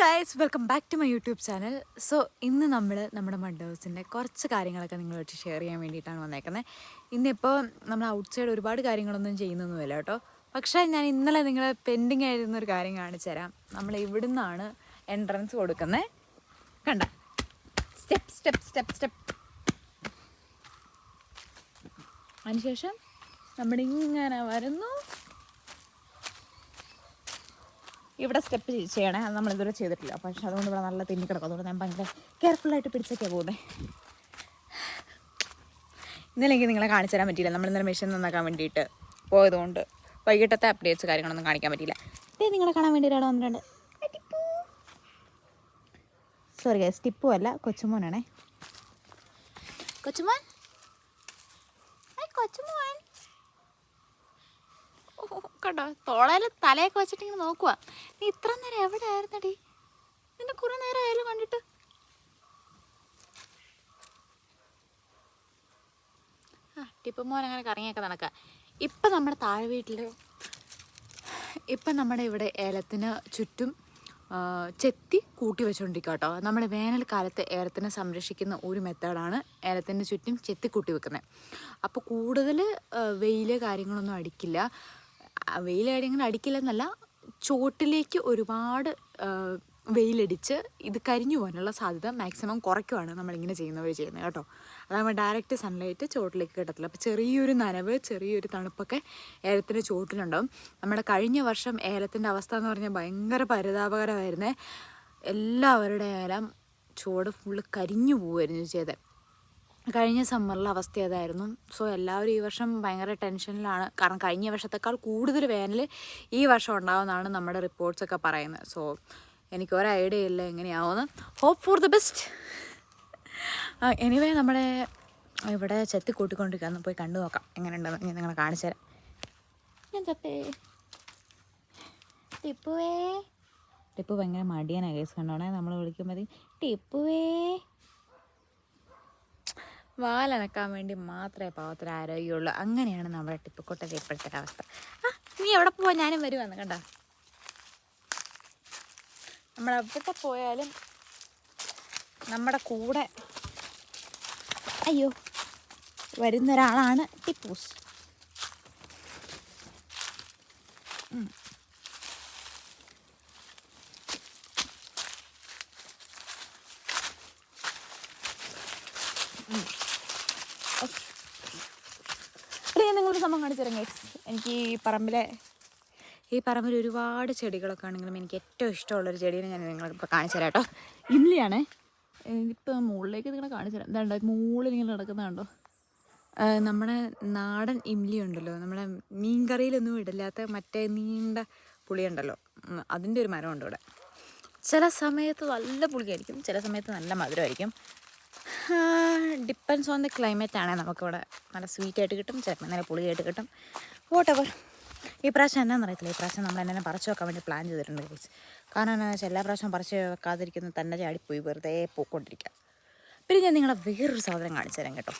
Guys, welcome back to my YouTube channel. So ഇന്ന് നമ്മുടെ mud ഹൗസിൻ്റെ കുറച്ച് കാര്യങ്ങളൊക്കെ നിങ്ങളുമായിട്ട് ഷെയർ ചെയ്യാൻ വേണ്ടിയിട്ടാണ് വന്നേക്കുന്നത്. ഇന്നിപ്പോൾ നമ്മൾ ഔട്ട് സൈഡ് ഒരുപാട് കാര്യങ്ങളൊന്നും ചെയ്യുന്നൊന്നുമില്ല കേട്ടോ. പക്ഷേ ഞാൻ ഇന്നലെ നിങ്ങളെ പെൻഡിങ് ആയിരുന്നൊരു കാര്യം കാണിച്ചു തരാം. നമ്മൾ ഇവിടുന്നാണ് എൻട്രൻസ് കൊടുക്കുന്നത്. കണ്ട, സ്റ്റെപ്പ് സ്റ്റെപ്പ് സ്റ്റെപ്പ് സ്റ്റെപ്പ്. അതിനുശേഷം നമ്മളിങ്ങനെ വരുന്നു. ഇവിടെ സ്റ്റെപ്പ് ചെയ്യണേ, അത് നമ്മളിതുവരെ ചെയ്തിട്ടില്ല. പക്ഷെ അതുകൊണ്ട് ഇവിടെ നല്ല തിന്നി കിടക്കും. അതുകൊണ്ട് ഞാൻ ഭയങ്കര കെയർഫുള്ളായിട്ട് പിടിച്ചൊക്കെയാണ് പോകുന്നത്. ഇന്നലെ എനിക്ക് നിങ്ങളെ കാണിച്ചു തരാൻ പറ്റിയില്ല. നമ്മളിന്നലെ മെഷീൻ നന്നാക്കാൻ വേണ്ടിയിട്ട് പോയതുകൊണ്ട് വൈകിട്ടത്തെ അപ്ഡേറ്റ്സ് കാര്യങ്ങളൊന്നും കാണിക്കാൻ പറ്റിയില്ല. ഇതേ നിങ്ങളെ കാണാൻ വേണ്ടി ഒരാൾ വന്നിട്ടുണ്ട്. സോറി ഗൈസ്, ടിപ്പു അല്ല, കൊച്ചുമോനാണേ. കൊച്ചുമോൻ, കൊച്ചുമോൻ കണ്ടോ, തോളയിൽ തലയൊക്കെ വെച്ചിട്ട് ഇങ്ങനെ നോക്കുക. നീ ഇത്ര നേരം എവിടെ ആയിരുന്നടി? നിന്നെ കുറെ നേരം ആയാലും കണ്ടിട്ട്. ടിപ്പ് മോൻ അങ്ങനെ കറങ്ങിയൊക്കെ നടക്കുക. ഇപ്പം നമ്മുടെ താഴെ വീട്ടിൽ ഇപ്പം നമ്മുടെ ഇവിടെ ഏലത്തിന് ചുറ്റും ചെത്തി കൂട്ടി വെച്ചുകൊണ്ടിരിക്കുക കേട്ടോ. നമ്മൾ വേനൽക്കാലത്ത് ഏലത്തിനെ സംരക്ഷിക്കുന്ന ഒരു മെത്തേഡാണ് ഏലത്തിൻ്റെ ചുറ്റും ചെത്തി കൂട്ടി വെക്കുന്നത്. അപ്പോൾ കൂടുതൽ വെയിൽ കാര്യങ്ങളൊന്നും അടിക്കില്ല. വെയിൽ കാര്യങ്ങൾ അടിക്കില്ലെന്നല്ല, ചോട്ടിലേക്ക് ഒരുപാട് വെയിലടിച്ച് ഇത് കരിഞ്ഞു പോകാനുള്ള സാധ്യത മാക്സിമം കുറയ്ക്കുവാണ് നമ്മളിങ്ങനെ ചെയ്യുന്നത് കേട്ടോ. അതാകുമ്പോൾ ഡയറക്റ്റ് സൺലൈറ്റ് ചോട്ടിലേക്ക് കിട്ടത്തില്ല. അപ്പോൾ ചെറിയൊരു നനവ്, ചെറിയൊരു തണുപ്പൊക്കെ ഏലത്തിൻ്റെ ചോട്ടിലുണ്ടാവും. നമ്മുടെ കഴിഞ്ഞ വർഷം ഏലത്തിൻ്റെ അവസ്ഥ എന്ന് പറഞ്ഞാൽ ഭയങ്കര പരിതാപകരമായിരുന്നേ. എല്ലാവരുടെ ഏലം ചുവട് ഫുള്ള് കരിഞ്ഞു പോവുമായിരുന്നു ചെയ്തത്. കഴിഞ്ഞ സമ്മറിലെ അവസ്ഥ അതായിരുന്നു. സോ എല്ലാവരും ഈ വർഷം ഭയങ്കര ടെൻഷനിലാണ്. കാരണം കഴിഞ്ഞ വർഷത്തേക്കാൾ കൂടുതൽ വേനൽ ഈ വർഷം ഉണ്ടാവുമെന്നാണ് നമ്മുടെ റിപ്പോർട്ട്സൊക്കെ പറയുന്നത്. സോ എനിക്ക് ഒരു ഐഡിയ ഇല്ല എങ്ങനെയാവുമെന്ന്. Hope for the best. Anyway നമ്മുടെ ഇവിടെ ചെത്തി കൂട്ടിക്കൊണ്ടിരിക്കുക. പോയി കണ്ടു നോക്കാം എങ്ങനെയുണ്ടെന്ന് ഞാൻ നിങ്ങളെ കാണിച്ചു തരാം. ഞാൻ ചത്തേ. ടിപ്പുവേ. ടിപ്പു ഭയങ്കര മടിയാനാണ് കേസ്. കണ്ടോണേ, നമ്മൾ വിളിക്കുമ്പോൾ ടിപ്പുവേ. വാലനക്കാൻ വേണ്ടി മാത്രമേ പാവത്തിന് ആരോഗ്യമുള്ളൂ. അങ്ങനെയാണ് നമ്മുടെ ടിപ്പുക്കൊട്ടൊക്കെ ഇപ്പോഴത്തെ അവസ്ഥ. നീ എവിടെ പോവാ? ഞാനും വരുവാന്ന്. കണ്ട, നമ്മളെവിടെ പോയാലും നമ്മുടെ കൂടെ വരുന്നൊരാളാണ് ടിപ്പൂസ്. നിങ്ങളൊരു സംഭവം കാണിച്ചു തരാം ഗൈസ്. എനിക്ക് ഈ പറമ്പിൽ ഒരുപാട് ചെടികളൊക്കെ ആണെങ്കിലും എനിക്ക് ഏറ്റവും ഇഷ്ടമുള്ളൊരു ചെടീനെ ഞാൻ നിങ്ങളിപ്പോൾ കാണിച്ചു തരാം കേട്ടോ. ഇമ്ലിയാണേ. ഇപ്പം മുകളിലേക്ക് നിങ്ങളെ കാണിച്ചു തരാം. എന്താ മുകളിൽ ഇങ്ങനെ നടക്കുന്നതുണ്ടോ? നമ്മുടെ നാടൻ ഇമ്ലി ഉണ്ടല്ലോ, നമ്മുടെ മീൻ കറിയിലൊന്നും ഇടില്ലാത്ത മറ്റേ നീണ്ട പുളിയുണ്ടല്ലോ, അതിൻ്റെ ഒരു മരമുണ്ട് ഇവിടെ. ചില സമയത്ത് നല്ല പുളിയായിരിക്കും, ചില സമയത്ത് നല്ല മധുരമായിരിക്കും. ഡിപ്പെൻസ് ഓൺ ദ ക്ലൈമറ്റ് ആണെങ്കിൽ നമുക്കിവിടെ നല്ല സ്വീറ്റായിട്ട് കിട്ടും, ചിലപ്പോൾ നല്ല പുളിയായിട്ട് കിട്ടും. വോട്ടെവർ. ഈ പ്രാവശ്യം എന്നാന്ന് അറിയത്തില്ല. ഈ പ്രാവശ്യം നമ്മൾ എന്നെ പറിച്ചു വെക്കാൻ വേണ്ടി പ്ലാൻ ചെയ്തിട്ടുണ്ട് ഗൈസ്. കാരണം എന്താണെന്ന് വെച്ചാൽ എല്ലാ പ്രാവശ്യം പറിച്ച് വെക്കാതിരിക്കുന്നത് തന്നെ ചാടിപ്പോയി വെറുതെ പോയിക്കൊണ്ടിരിക്കുക. പിന്നെ ഞാൻ നിങ്ങളെ വേറൊരു സാധനം കാണിച്ചു തരാം കേട്ടോ.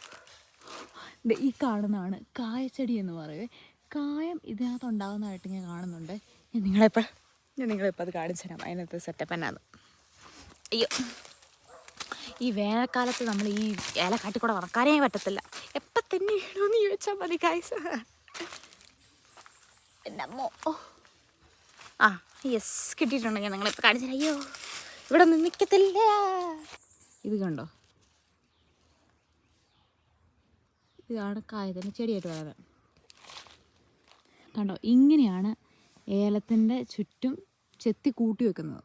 ഈ കാണുന്നതാണ് കായച്ചെടി എന്ന് പറയുന്നത്. കായം ഇതിനകത്ത് ഉണ്ടാകുന്നതായിട്ട് ഞാൻ കാണുന്നുണ്ട്. ഞാൻ നിങ്ങളിപ്പോൾ അത് കാണിച്ചു തരാം. അതിനകത്ത് സെറ്റപ്പ് എന്നാന്ന്. അയ്യോ, ഈ വേനൽക്കാലത്ത് നമ്മൾ ഈ ഇല കാട്ടിക്കൂടെ നടക്കാനേ പറ്റത്തില്ല. എപ്പം തന്നെ വേണമെന്ന് ചോദിച്ചാൽ മതി ഗൈസ്. എൻ്റെ അമ്മോ. യെസ്, കിട്ടിയിട്ടുണ്ടെങ്കിൽ നിങ്ങളിപ്പോൾ കാണിച്ചു തരാം. അയ്യോ, ഇവിടെ നിൽക്കത്തില്ല. ഇത് കണ്ടോ, ഇതാണ് കായത്തിൻ്റെ ചെടിയായിട്ട് വരുന്നത്. കണ്ടോ, ഇങ്ങനെയാണ് ഏലത്തിൻ്റെ ചുറ്റും ചെത്തി കൂട്ടി വെക്കുന്നത്.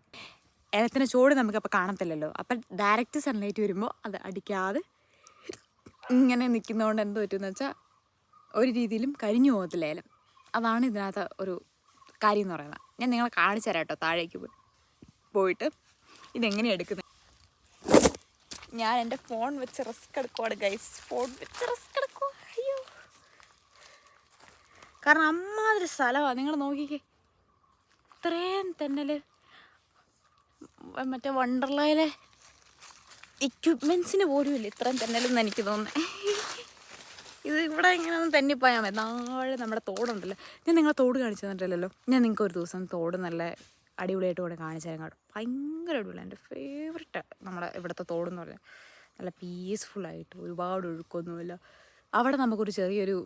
ഏലത്തിൻ്റെ ചോട് നമുക്കപ്പോൾ കാണത്തില്ലല്ലോ. അപ്പം ഡയറക്റ്റ് സൺലൈറ്റ് വരുമ്പോൾ അത് അടിക്കാതെ ഇങ്ങനെ നിൽക്കുന്നതുകൊണ്ട് എന്ത് പറ്റുമെന്ന് വെച്ചാൽ ഒരു രീതിയിലും കരിഞ്ഞു പോകത്തില്ല ഏലം. അതാണ് ഇതിനകത്ത് ഒരു കാര്യം എന്ന് പറയുന്നത്. ഞാൻ നിങ്ങളെ കാണിച്ചു തരാം കേട്ടോ. താഴേക്ക് പോയിട്ട് ഇതെങ്ങനെയാണ് എടുക്കുന്നത്. ഞാൻ എൻ്റെ ഫോൺ വെച്ച് റിസ്ക് എടുക്കുവാണ് ഗൈസ്. ഫോൺ വെച്ച് റിസ്ക് എടുക്കുക. അയ്യോ, കാരണം അമ്മാതിരി സ്ഥലമാണ്. നിങ്ങൾ നോക്കിക്കേ, ഇത്രയും തെന്നൽ. മറ്റേ വണ്ടർലയിലെ എക്യുപ്മെൻറ്റ്സിന് പോലും ഇല്ല ഇത്രയും തെന്നലെന്ന് എനിക്ക് തോന്നുന്നത്. ഇത് ഇവിടെ ഇങ്ങനെ ഒന്ന് തെന്നിപ്പോയാൽ മതി. നാളെ നമ്മുടെ തോടുണ്ടല്ലോ, ഞാൻ നിങ്ങളെ തോട് കാണിച്ചു തന്നിട്ടില്ലല്ലോ. ഞാൻ നിങ്ങൾക്ക് ഒരു ദിവസം തോട് നല്ല അടിപൊളിയായിട്ട് കൂടെ കാണിച്ചു തരാം കേട്ടോ. ഭയങ്കര അടിപൊളി, എൻ്റെ ഫേവററ്റ് നമ്മുടെ ഇവിടുത്തെ തോടെന്ന് പറഞ്ഞാൽ. നല്ല പീസ്ഫുള്ളായിട്ട്, ഒരുപാട് ഒഴുക്കൊന്നുമില്ല. അവിടെ നമുക്കൊരു ചെറിയൊരു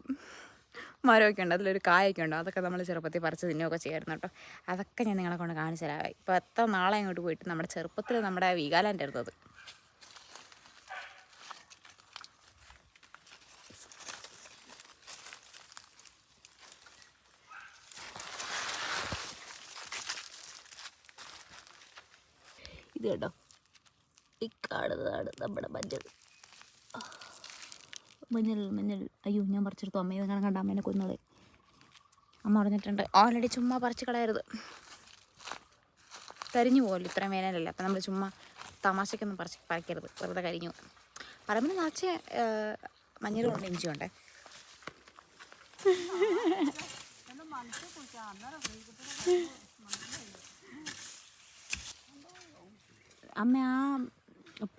മരമൊക്കെ ഉണ്ട്, അതിലൊരു കായൊക്കെ ഉണ്ട്. അതൊക്കെ നമ്മൾ ചെറുപ്പത്തിൽ പറിച്ച് തിന്നുകയൊക്കെ ചെയ്യായിരുന്നു കേട്ടോ. അതൊക്കെ ഞാൻ നിങ്ങളെ കൊണ്ട് കാണിച്ചു തരാം. ഇപ്പോൾ എത്ര നാളെ അങ്ങോട്ട് പോയിട്ട് നമ്മുടെ ചെറുപ്പത്തിൽ നമ്മുടെ വീഗാലാൻഡ് ആയിരുന്നത്. ഇത് കേട്ടോ, ഈ കാണുന്നതാണ് നമ്മുടെ മഞ്ഞൾ. മഞ്ഞൾ അയ്യോ, ഞാൻ പറിച്ചെടുത്തു. അമ്മയെ കാണാൻ കണ്ട അമ്മേനെ കൊന്നത്. അമ്മ പറഞ്ഞിട്ടുണ്ട് ഓൾറെഡി ചുമ്മാ പറിച്ച് കളയരുത്, കരിഞ്ഞു പോകുമല്ലോ ഇത്രയും വേനലല്ലേ. അപ്പം നമ്മൾ ചുമ്മാ തമാശയ്ക്കൊന്നും പറിക്കരുത്, വെറുതെ കരിഞ്ഞു. പറമ്പിൽ നിറച്ച് മഞ്ഞളുണ്ട്, ഇഞ്ചിയുണ്ട്. അമ്മ ആ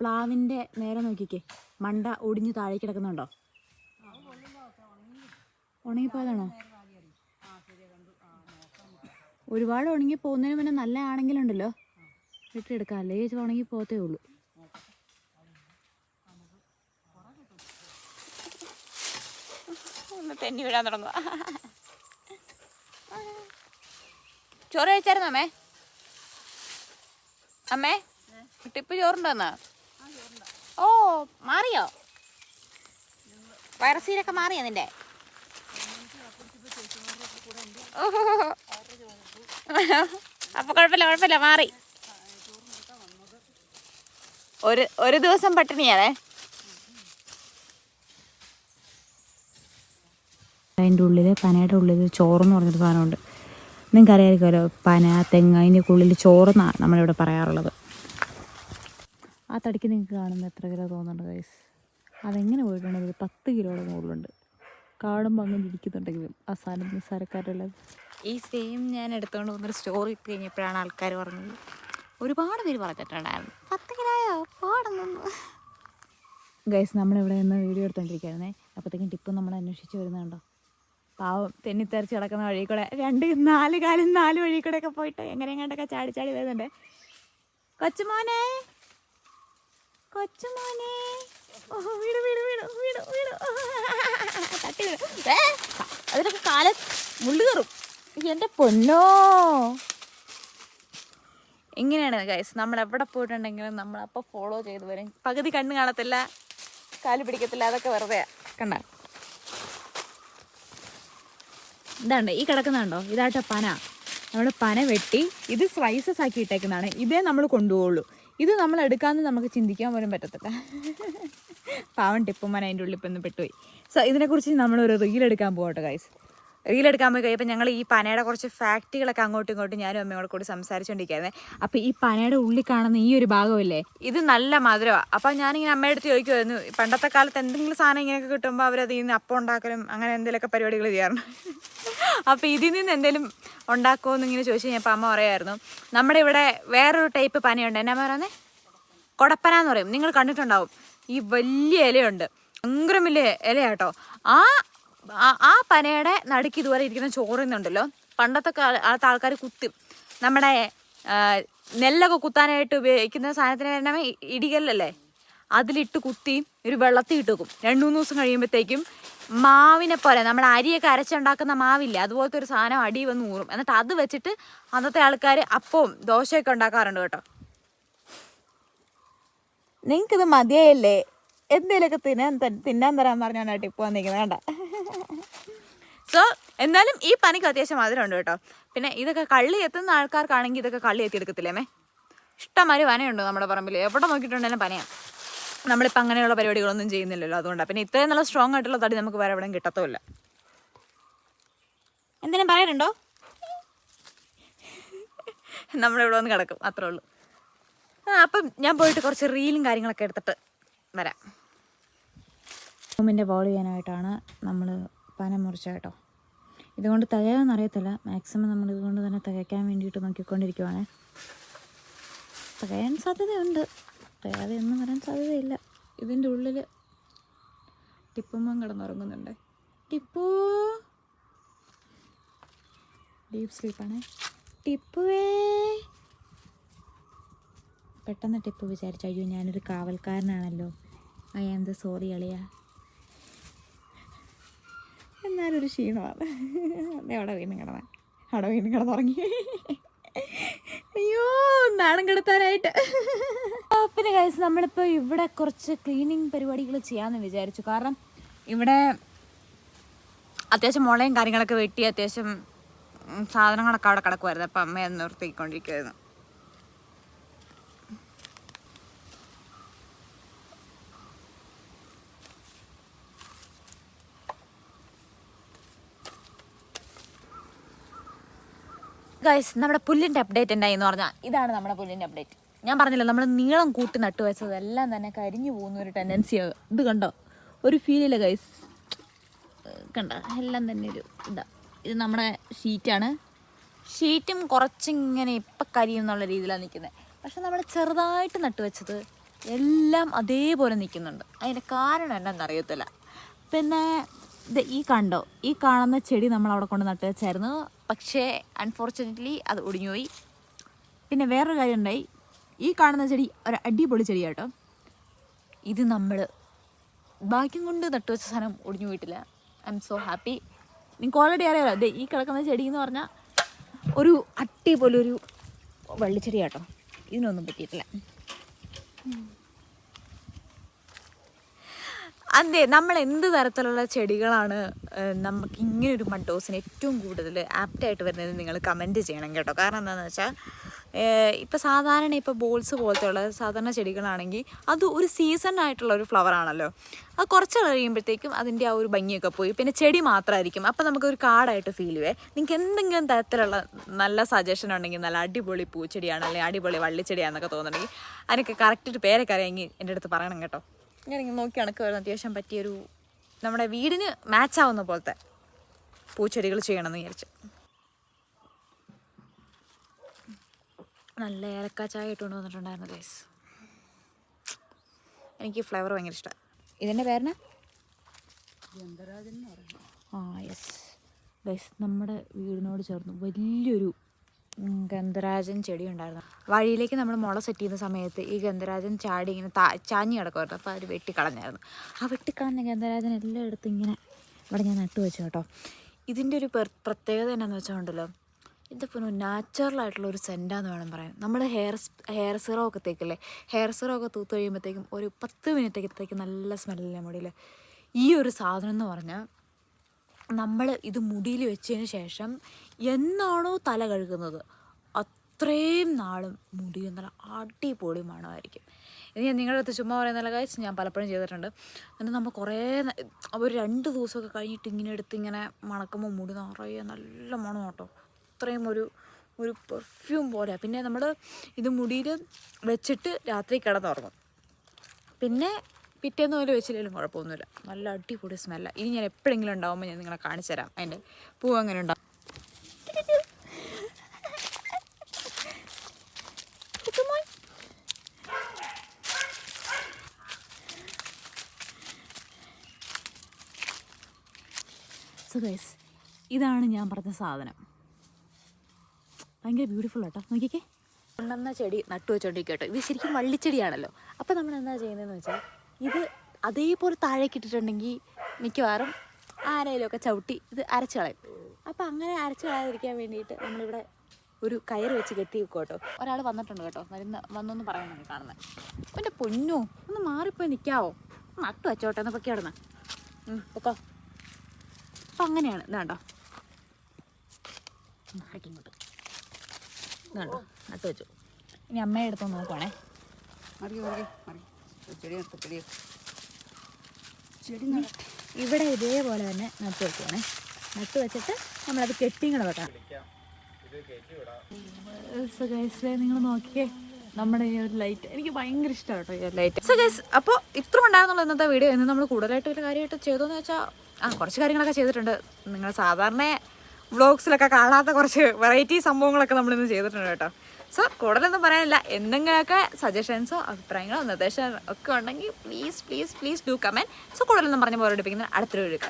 പ്ലാവിൻ്റെ നേരെ നോക്കിക്കേ, മണ്ട ഒടിഞ്ഞ് താഴേക്ക് കിടക്കുന്നുണ്ടോ? ഉണങ്ങിപ്പോയതാണോ? ഒരുപാട് ഉണങ്ങി പോകുന്നതിന് മുന്നേ നല്ല ആണെങ്കിലുണ്ടല്ലോ ഇട്ടെടുക്കാം, അല്ലെങ്കിൽ ഇത് ഉണങ്ങി പോകത്തേ ഉള്ളൂ. ഒന്ന് തെന്നി വീഴാൻ തുടങ്ങുക. ചോറ് കഴിച്ചായിരുന്നോ അമ്മേ? അമ്മേ ടിപ്പ് ചോറുണ്ടോന്നാ? ഓ, മാറിയോ? വൈറസീലൊക്കെ മാറിയോ നിന്റെ? അപ്പൊ കുഴപ്പമില്ല, മാറി. ഒരു ദിവസം പട്ടിണിയാണേ. അതിൻ്റെ ഉള്ളിൽ, പനയുടെ ഉള്ളിൽ ചോറെന്ന് പറഞ്ഞൊരു സാധനമുണ്ട്. നിങ്ങൾക്ക് അറിയാമായിരിക്കുമല്ലോ, പന, തെങ്ങ്, അതിൻ്റെ ഉള്ളിൽ ചോറെന്നാണ് നമ്മളിവിടെ പറയാറുള്ളത്. ആ തടിക്ക് നിങ്ങൾക്ക് കാണുമ്പോൾ എത്ര കിലോ തോന്നുന്നുണ്ട് ഗൈസ്? അതെങ്ങനെ പോയിട്ടുണ്ടെങ്കിൽ 10 കിലോയുടെ മുകളിലുണ്ട്. കാണുമ്പോൾ അങ്ങനെ ഇരിക്കുന്നുണ്ടെങ്കിലും ആ സാധനം നിസ്സാരക്കാരുള്ളത്. ഈ സെയിം ഞാൻ എടുത്തുകൊണ്ട് വന്നൊരു സ്റ്റോറി ഇട്ട് കഴിഞ്ഞപ്പോഴാണ് ആൾക്കാർ പറഞ്ഞത്, ഒരുപാട് പേര് പറഞ്ഞിട്ടുണ്ടായിരുന്നു 10 കിലോയോ പാടുന്നു. ഗൈസ് നമ്മളിവിടെ നിന്ന് വീഡിയോ എടുത്തോണ്ടിരിക്കുകയായിരുന്നേ. അപ്പോഴത്തേക്കും ടിപ്പ് നമ്മൾ അന്വേഷിച്ച് വരുന്നുണ്ടോ, പാവം തെന്നിത്തെറിച്ച് കിടക്കുന്ന വഴി കൂടെ 4 കാലും 4 വഴി കൂടെ ഒക്കെ പോയിട്ട് എങ്ങനെയെങ്ങാണ്ടൊക്കെ ചാടി വരുന്നുണ്ട്. കൊച്ചുമോനെ തട്ടി വീട്, അതിനൊക്കെ കാലം മുള്ളു കയറും. എൻ്റെ പൊന്നോ, ഇങ്ങനെയാണ് ഗൈസ് നമ്മൾ എവിടെ പോയിട്ടുണ്ടെങ്കിലും നമ്മളപ്പോൾ ഫോളോ ചെയ്ത് വരും. പകുതി കണ്ണ് കാണത്തില്ല, കാല് പിടിക്കത്തില്ല, അതൊക്കെ വെറുതെ കണ്ട. ഇതാണ്ട് ഈ കിടക്കുന്നുണ്ടോ, ഇതാട്ടോ പന. നമ്മൾ പന വെട്ടി ഇത് സ്ലൈസസ് ആക്കി ഇട്ടേക്കുന്നതാണ്. ഇതേ നമ്മൾ കൊണ്ടുപോകുള്ളൂ. ഇത് നമ്മൾ എടുക്കാമെന്ന് നമുക്ക് ചിന്തിക്കാൻ പോലും പറ്റത്തില്ല. പാവൻ ടിപ്പുമാൻ അതിൻ്റെ ഉള്ളിൽ ഇപ്പം ഒന്ന് പെട്ടുപോയി. സോ ഇതിനെക്കുറിച്ച് നമ്മളൊരു റീലെടുക്കാൻ പോകട്ടെ ഗൈസ്. റീലെടുക്കാൻ പോയി കഴിയുമ്പോൾ ഞങ്ങൾ ഈ പനയുടെ കുറച്ച് ഫാക്റ്റുകളൊക്കെ അങ്ങോട്ടും ഇങ്ങോട്ടും ഞാനും അമ്മയോട് കൂടി സംസാരിച്ചുകൊണ്ടിരിക്കുകയായിരുന്നേ. അപ്പോൾ ഈ പനയുടെ ഉള്ളിൽ കാണുന്ന ഈ ഒരു ഭാഗമില്ലേ, ഇത് നല്ല മധുരമാണ്. അപ്പം ഞാനിങ്ങനെ അമ്മയുടെ അടുത്ത് ചോദിക്കുമായിരുന്നു, പണ്ടത്തെ കാലത്ത് എന്തെങ്കിലും സാധനം ഇങ്ങനെയൊക്കെ കിട്ടുമ്പോൾ അവരതിൽ നിന്ന് അപ്പം ഉണ്ടാക്കലും അങ്ങനെ എന്തെങ്കിലുമൊക്കെ പരിപാടികൾ ചെയ്യാറുണ്ട്. അപ്പോൾ ഇതിൽ നിന്ന് എന്തെങ്കിലും ഉണ്ടാക്കുമോ എന്നിങ്ങനെ ചോദിച്ചു കഴിഞ്ഞപ്പോൾ അമ്മ പറയായിരുന്നു, നമ്മുടെ ഇവിടെ വേറൊരു ടൈപ്പ് പനയുണ്ട്. എന്നാ പറയുന്നത്, കൊടപ്പന എന്ന് പറയും. നിങ്ങൾ കണ്ടിട്ടുണ്ടാവും, ഈ വലിയ ഇലയുണ്ട്, ഭയങ്കര വലിയ ഇലയാട്ടോ. ആ പനയുടെ നടുക്ക് ഇതുപോലെ ഇരിക്കുന്ന ചോറുന്നുണ്ടല്ലോ, പണ്ടത്തെ കാലത്ത് ആൾക്കാർ കുത്തും. നമ്മുടെ നെല്ലൊക്കെ കുത്താനായിട്ട് ഉപയോഗിക്കുന്ന സാധനത്തിന് തന്നെ ഇടികല്ലല്ലേ, അതിലിട്ട് കുത്തി ഒരു വെള്ളത്തിൽ ഇട്ട് വെക്കും. 2-3 ദിവസം കഴിയുമ്പോഴത്തേക്കും മാവിനെ പോലെ നമ്മുടെ അരിയൊക്കെ അരച്ചുണ്ടാക്കുന്ന മാവില്ലേ, അതുപോലത്തെ ഒരു സാധനം അടി വന്ന് ഊറും. എന്നിട്ട് അത് വെച്ചിട്ട് അന്നത്തെ ആൾക്കാർ അപ്പവും ദോശയൊക്കെ ഉണ്ടാക്കാറുണ്ട് കേട്ടോ. നിങ്ങൾക്കിത് മതിയായില്ലേ? എന്തേലൊക്കെ തിന്നാൻ തരാൻ പറഞ്ഞാണ് ടിപ്പ് വന്നിരിക്കുന്നത് വേണ്ട. സോ എന്നാലും ഈ പനിക്ക് അത്യാവശ്യം മധുരമുണ്ട് കേട്ടോ. പിന്നെ ഇതൊക്കെ കള്ളി എത്തുന്ന ആൾക്കാർക്കാണെങ്കിൽ ഇതൊക്കെ കള്ളി എത്തി എടുക്കത്തില്ലേമേ. ഇഷ്ടംമാതിരി പനയുണ്ട് നമ്മുടെ പറമ്പിൽ, എവിടെ നോക്കിയിട്ടുണ്ടെങ്കിലും പനയാണ്. നമ്മളിപ്പോൾ അങ്ങനെയുള്ള പരിപാടികളൊന്നും ചെയ്യുന്നില്ലല്ലോ, അതുകൊണ്ടാണ്. പിന്നെ ഇത്രയും നല്ല സ്ട്രോങ് ആയിട്ടുള്ള തടി നമുക്ക് വേറെ എവിടെയും കിട്ടത്തുമില്ല. എന്തെങ്കിലും പറയാനുണ്ടോ? നമ്മളിവിടെ വന്ന് കിടക്കും, അത്രേ ഉള്ളൂ. അപ്പം ഞാൻ പോയിട്ട് കുറച്ച് റീലും കാര്യങ്ങളൊക്കെ എടുത്തിട്ട് വരാം. റൂമിൻ്റെ വോൾ ചെയ്യാനായിട്ടാണ് നമ്മൾ പന മുറിച്ച കേട്ടോ. ഇതുകൊണ്ട് തികയാമെന്ന് അറിയത്തില്ല, മാക്സിമം നമ്മൾ ഇതുകൊണ്ട് തന്നെ തികയ്ക്കാൻ വേണ്ടിയിട്ട് നോക്കിക്കൊണ്ടിരിക്കുവാണ്. തികയാൻ സാധ്യതയുണ്ട്, തികയാതെ ഒന്നും വരാൻ സാധ്യതയില്ല. ഇതിൻ്റെ ഉള്ളിൽ ടിപ്പുമ്പം കിടന്നുറങ്ങുന്നുണ്ട്. ടിപ്പു ഡീപ്പ് സ്ലീപ്പാണേ. ടിപ്പുവേ. പെട്ടെന്ന് ടിപ്പ് വിചാരിച്ചു, അയ്യോ ഞാനൊരു കാവൽക്കാരനാണല്ലോ, ഐ ആം ദ സോറി അളിയ. എന്നാലും ഒരു ക്ഷീണമാണ്. അവിടെ വീണ്ടും കിടന്നുറങ്ങി. അയ്യോ നാണം കെടുത്താനായിട്ട്. പിന്നെ ഗൈസ് നമ്മളിപ്പോൾ ഇവിടെ കുറച്ച് ക്ലീനിങ് പരിപാടികൾ ചെയ്യാമെന്ന് വിചാരിച്ചു. കാരണം ഇവിടെ അത്യാവശ്യം മുളയും കാര്യങ്ങളൊക്കെ വെട്ടി അത്യാവശ്യം സാധനങ്ങളൊക്കെ അവിടെ കിടക്കുമായിരുന്നു. അപ്പം അമ്മയെ നിർത്തിക്കൊണ്ടിരിക്കുമായിരുന്നു. ഗൈസ് നമ്മുടെ പുല്ലിൻ്റെ അപ്ഡേറ്റ് എന്തായെന്ന് പറഞ്ഞാൽ ഇതാണ് നമ്മുടെ പുല്ലിൻ്റെ അപ്ഡേറ്റ്. ഞാൻ പറഞ്ഞില്ല, നമ്മൾ നീളം കൂട്ടി നട്ടു വെച്ചത് എല്ലാം തന്നെ കരിഞ്ഞു പോകുന്ന ഒരു ടെൻഡൻസിയാണ്. ഇത് കണ്ടോ, ഒരു ഫീലില്ല ഗൈസ്, കണ്ടോ എല്ലാം തന്നെ ഒരു ഇതാ. ഇത് നമ്മുടെ ഷീറ്റാണ്. ഷീറ്റും കുറച്ചിങ്ങനെ ഇപ്പം കരിയും എന്നുള്ള രീതിയിലാണ് നിൽക്കുന്നത്. പക്ഷെ നമ്മൾ ചെറുതായിട്ട് നട്ടു വെച്ചത് എല്ലാം അതേപോലെ നിൽക്കുന്നുണ്ട്. അതിൻ്റെ കാരണം എന്താണെന്ന് അറിയത്തില്ല. പിന്നെ ഇത് ഈ കണ്ടോ, ഈ കാണുന്ന ചെടി നമ്മൾ അവിടെ കൊണ്ട് നട്ട് വെച്ചായിരുന്നു. പക്ഷേ അൺഫോർച്ചുനേറ്റ്ലി അത് ഒടിഞ്ഞുപോയി. പിന്നെ വേറൊരു കാര്യം ഉണ്ടായി, ഈ കാണുന്ന ചെടി ഒരു അടിപൊളി ചെടിയാട്ടോ. ഇത് നമ്മൾ ഭാഗ്യം കൊണ്ട് നട്ടു വെച്ച സാധനം ഒടിഞ്ഞു പോയിട്ടില്ല. I M so happy. നിങ്ങൾക്ക് ഓൾറെഡി അറിയാമല്ലോ, അതെ ഈ കിടക്കുന്ന ചെടി എന്ന് പറഞ്ഞാൽ ഒരു അടിപൊളി ഒരു വള്ളിച്ചെടിയാട്ടോ. ഇതിനൊന്നും പറ്റിയിട്ടില്ല. അതെ, നമ്മൾ എന്ത് തരത്തിലുള്ള ചെടികളാണ് നമുക്ക് ഇങ്ങനൊരു മഡ്ഡോസിന് ഏറ്റവും കൂടുതൽ ആപ്റ്റായിട്ട് വരുന്നത് നിങ്ങൾ കമൻറ്റ് ചെയ്യണം കേട്ടോ. കാരണം എന്താണെന്ന് വെച്ചാൽ ഇപ്പോൾ സാധാരണ ഇപ്പോൾ ബോൾസ് പോലത്തെയുള്ള സാധാരണ ചെടികളാണെങ്കിൽ അത് ഒരു സീസണായിട്ടുള്ള ഒരു ഫ്ലവർ ആണല്ലോ. അത് കുറച്ച് കഴിയുമ്പോഴത്തേക്കും അതിൻ്റെ ആ ഒരു ഭംഗിയൊക്കെ പോയി പിന്നെ ചെടി മാത്രമായിരിക്കും. അപ്പോൾ നമുക്കൊരു കാടായിട്ട് ഫീൽ ചെയ്യുവേ. നിങ്ങൾക്ക് എന്തെങ്കിലും തരത്തിലുള്ള നല്ല സജഷൻ ഉണ്ടെങ്കിൽ, നല്ല അടിപൊളി പൂച്ചെടിയാണ് അല്ലെങ്കിൽ അടിപൊളി വള്ളിച്ചെടിയാണെന്നൊക്കെ തോന്നുന്നുണ്ടെങ്കിൽ അതിനൊക്കെ കറക്റ്റ് ഒരു പേരൊക്കെ അറിയാമെങ്കിൽ എൻ്റെ അടുത്ത് പറയണം കേട്ടോ. ഞാനിങ്ങനെ നോക്കി കണക്ക് വരുന്ന അത്യാവശ്യം പറ്റിയൊരു നമ്മുടെ വീടിന് മാച്ചാവുന്ന പോലത്തെ പൂച്ചെടികൾ ചെയ്യണമെന്ന് വിചാരിച്ചു. നല്ല ഏലക്ക ചായ ഇട്ടുകൊണ്ട് വന്നിട്ടുണ്ടായിരുന്നു ഗൈസ്. എനിക്ക് ഫ്ലേവർ ഭയങ്കര ഇഷ്ടമാണ്. ഇതിൻ്റെ പേരിന് ഗന്ധരാജൻ എന്ന് പറയുന്നത്. യെസ് ഗൈസ്, നമ്മുടെ വീടിനോട് ചേർന്ന് വലിയൊരു ഗന്ധരാജൻ ചെടി ഉണ്ടായിരുന്നു. വഴിയിലേക്ക് നമ്മൾ മുള സെറ്റ് ചെയ്യുന്ന സമയത്ത് ഈ ഗന്ധരാജൻ ചാടി ഇങ്ങനെ ചാഞ്ഞ് കിടക്കുമായിരുന്നു. അപ്പോൾ അവർ വെട്ടിക്കളഞ്ഞായിരുന്നു. ആ വെട്ടിക്കളഞ്ഞ ഗന്ധരാജൻ എല്ലായിടത്തും ഇങ്ങനെ ഇവിടെ ഞാൻ നട്ടു വെച്ചു കേട്ടോ. ഇതിൻ്റെ ഒരു പ്രത്യേകത എന്നാന്ന് വെച്ചാൽ ഇതിപ്പോൾ നാച്ചുറലായിട്ടുള്ള ഒരു സെൻറ്റാന്ന് വേണം പറയാൻ. നമ്മൾ ഹെയർ സിറോ ഒക്കെ തേക്കില്ലേ, ഹെയർ സിറോ ഒക്കെ തൂത്ത് കഴിയുമ്പോഴത്തേക്കും ഒരു 10 മിനിറ്റത്തേക്ക് നല്ല സ്മെല്ലില്ല മുടിയിൽ. ഈ ഒരു സാധനം എന്ന് പറഞ്ഞാൽ നമ്മൾ ഇത് മുടിയിൽ വെച്ചതിന് ശേഷം എന്നാണോ തല കഴുകുന്നത് അത്രയും നാളും മുടി നല്ല അടിപൊളി മണമായിരിക്കും. ഇത് ഞാൻ നിങ്ങളുടെ അടുത്ത് ചുമ്മാ പറയുന്ന കാര്യം ഞാൻ പലപ്പോഴും ചെയ്തിട്ടുണ്ട്. എന്നിട്ട് നമ്മൾ കുറേ ഒരു 2 ദിവസമൊക്കെ കഴിഞ്ഞിട്ട് ഇങ്ങനെ എടുത്ത് ഇങ്ങനെ മണക്കുമ്പോൾ മുടി നിറയെ നല്ല മണം കേട്ടോ. അത്രയും ഒരു പെർഫ്യൂം പോലെ. പിന്നെ നമ്മൾ ഇത് മുടിയിൽ വെച്ചിട്ട് രാത്രി കിടന്നുറങ്ങും. പിന്നെ പിറ്റേന്ന് പോലെ വെച്ചില്ലെങ്കിലും കുഴപ്പമൊന്നുമില്ല, നല്ല അടിപൊളി സ്മെല്ലാണ്. ഇനി ഞാൻ എപ്പോഴെങ്കിലും ഉണ്ടാകുമ്പോൾ ഞാൻ നിങ്ങളെ കാണിച്ചു തരാം അതിൻ്റെ പൂവ് അങ്ങനെ ഉണ്ടാവും. സോ ഗൈസ്, ഇതാണ് ഞാൻ പറഞ്ഞ സാധനം. ഭയങ്കര ബ്യൂട്ടിഫുൾ കേട്ടോ. നോക്കിക്കേ, കൊണ്ടുവന്ന ചെടി നട്ടു വെച്ചോണ്ടിരിക്കും കേട്ടോ. ഇത് ശരിക്കും വള്ളിച്ചെടിയാണല്ലോ. അപ്പോൾ നമ്മൾ എന്താ ചെയ്യുന്നതെന്ന് വെച്ചാൽ ഇത് അതേപോലെ താഴേക്ക് ഇട്ടിട്ടുണ്ടെങ്കിൽ മിക്കവാറും ആരെങ്കിലുമൊക്കെ ചവിട്ടി ഇത് അരച്ച് കളയും. അപ്പോൾ അങ്ങനെ അരച്ച് കളയാതിരിക്കാൻ വേണ്ടിയിട്ട് നമ്മളിവിടെ ഒരു കയറ് വെച്ച് കെട്ടി വെക്കും കേട്ടോ. ഒരാൾ വന്നിട്ടുണ്ട് കേട്ടോ, വന്നൊന്ന് പറയുന്നുണ്ട് കാണുന്നത്. എൻ്റെ പൊന്നോ, ഒന്ന് മാറിപ്പോയി നിൽക്കാവോ? നട്ടു വെച്ചോട്ടെ എന്ന് പൊക്കി കിടന്ന് പൊക്കോ. അപ്പം അങ്ങനെയാണ്. ഇതാണ്ടോ ഇങ്ങോട്ട്, ഇതാണ്ടോ നട്ടു വെച്ചു. ഇനി അമ്മയുടെ അടുത്തൊന്ന് നോക്കുവാണേ. ഇവിടെ ഇതേപോലെ തന്നെ നട്ടു വെക്കുവാണേ. നട്ടു വെച്ചിട്ട് നമ്മളത് കെട്ടിങ്ങനെ വെക്കണം. നിങ്ങൾ നോക്കിയേ നമ്മുടെ ഈ ഒരു ലൈറ്റ് എനിക്ക് ഭയങ്കര ഇഷ്ടമാണ് കേട്ടോ, ഈ ഒരു ലൈറ്റ്. സോ ഗൈസ്, അപ്പോൾ ഇത്ര ഉണ്ടായിരുന്നുള്ള ഇന്നത്തെ വീഡിയോ. ഇന്ന് നമ്മൾ കൂടുതലായിട്ട് ഒരു കാര്യമായിട്ട് ചെയ്തോന്ന് വെച്ചാൽ കുറച്ച് കാര്യങ്ങളൊക്കെ ചെയ്തിട്ടുണ്ട്. നിങ്ങൾ സാധാരണ വ്ളോഗ്സിലൊക്കെ കാണാത്ത കുറച്ച് വെറൈറ്റി സംഭവങ്ങളൊക്കെ നമ്മളിന്ന് ചെയ്തിട്ടുണ്ട് കേട്ടോ. സോ കൂടുതലൊന്നും പറയാനില്ല. എന്തെങ്കിലുമൊക്കെ സജഷൻസോ അഭിപ്രായങ്ങളോ നിർദ്ദേശമോ ഒക്കെ ഉണ്ടെങ്കിൽ പ്ലീസ് ഡു കമൻറ്റ്. സോ കൂടുതലൊന്നും പറഞ്ഞ് ബോറടിപ്പിക്കുന്ന അടുത്തൊരു വീഡിയോ.